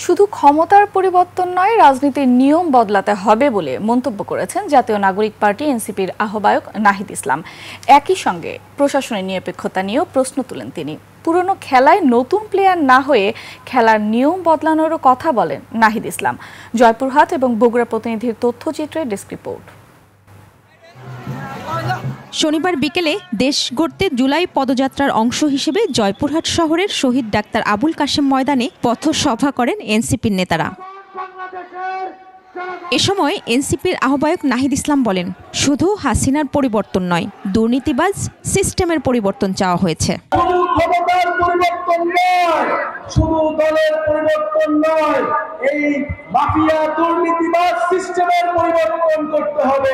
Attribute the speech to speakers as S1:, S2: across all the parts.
S1: শুধু ক্ষমতার পরিবর্তন নয়, রাজনীতির নিয়ম বদলাতে হবে বলে মন্তব্য করেছেন জাতীয় নাগরিক পার্টি এনসিপির আহ্বায়ক নাহিদ ইসলাম। একই সঙ্গে প্রশাসনের নিরপেক্ষতা নিয়েও প্রশ্ন তুলেন তিনি। পুরনো খেলায় নতুন প্লেয়ার না হয়ে খেলার নিয়ম বদলানোরও কথা বলেন নাহিদ ইসলাম। জয়পুরহাট এবং বগুড়া প্রতিনিধির তথ্যচিত্রের ডেস্ক রিপোর্ট।
S2: শনিবার বিকেলে দেশ গড়তে জুলাই পদযাত্রার অংশ হিসেবে জয়পুরহাট শহরের শহীদ ডাক্তার আবুল কাশেম ময়দানে পথসভা করেন এনসিপির নেতারা। এ সময় এনসিপির আহ্বায়ক নাহিদ ইসলাম বলেন, শুধু হাসিনার পরিবর্তন নয়, দুর্নীতিবাজ সিস্টেমের পরিবর্তন চাওয়া হয়েছে।
S3: শুধু দলের পরিবর্তন নয়, এই মাফিয়া দুর্নীতিবাজ সিস্টেমের পরিবর্তন করতে হবে।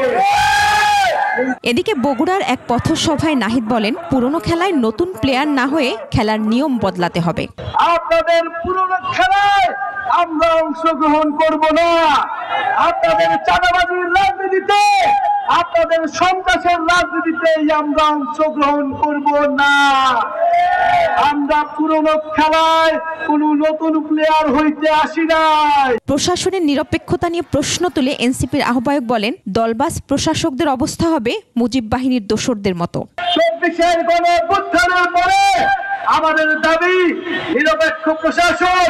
S2: এদিকে বগুড়ার এক পথসভায় নাহিদ বলেন, পুরনো খেলায় নতুন প্লেয়ার না হয়ে খেলার নিয়ম বদলাতে হবে।
S3: আপনাদের পুরনো খেলায় আমরা অংশগ্রহণ করব না। আপনাদের চাঁদাবাজির রাজনীতিতে, আপনাদের সন্ত্রাসের রাজনীতিতে আমরা অংশগ্রহণ করব না। আমরা পুরনো খেলায় কোনো নতুন প্লেয়ার হইতে আসি নাই।
S2: প্রশাসনের নিরপেক্ষতা নিয়ে প্রশ্ন তুলে এনসিপির আহ্বায়ক বলেন, দলবাজ প্রশাসকদের অবস্থা হবে মুজিব বাহিনীর দোসরদের মতো।
S3: 24-এর গণঅভ্যুত্থানের পরে আমাদের দাবি নিরপেক্ষ প্রশাসন,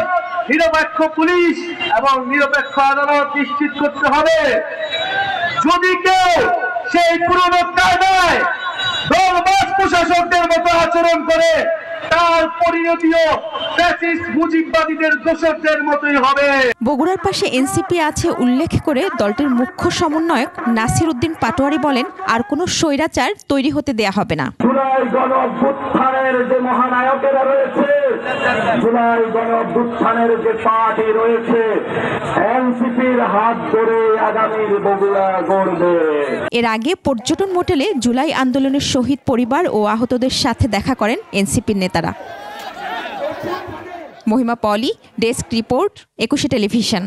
S3: নিরপেক্ষ পুলিশ এবং নিরপেক্ষ আদালত নিশ্চিত করতে হবে। যদি কেউ সেই পুরনো কায়দায় দলবাজ প্রশাসকদের মতো আচরণ করে, তার পরিণতিও ফ্যাসিস্ট মুজিববাদীদের দোসরদের মতোই হবে।
S2: বগুড়ার পাশে এনসিপি আছে উল্লেখ করে দলটির মুখ্য সমন্বয়ক নাসির উদ্দিন পাটোয়ারি বলেন, আর কোনো স্বৈরাচার তৈরি হতে দেয়া হবে না।
S3: জুলাই গণঅভ্যুত্থানের যে মহানায়কেরা রয়েছে, জুলাই গণঅভ্যুত্থানের যে পার্টি রয়েছে, এনসিপির হাত ধরে আগামীর বগুড়া গড়বে।
S2: এর আগে পর্যটন মোটেলে জুলাই আন্দোলনের শহীদ পরিবার ও আহতদের সাথে দেখা করেন এনসিপির নেতারা। মহিমা পলি, ডেস্ক রিপোর্ট, 21 টেলিভিশন।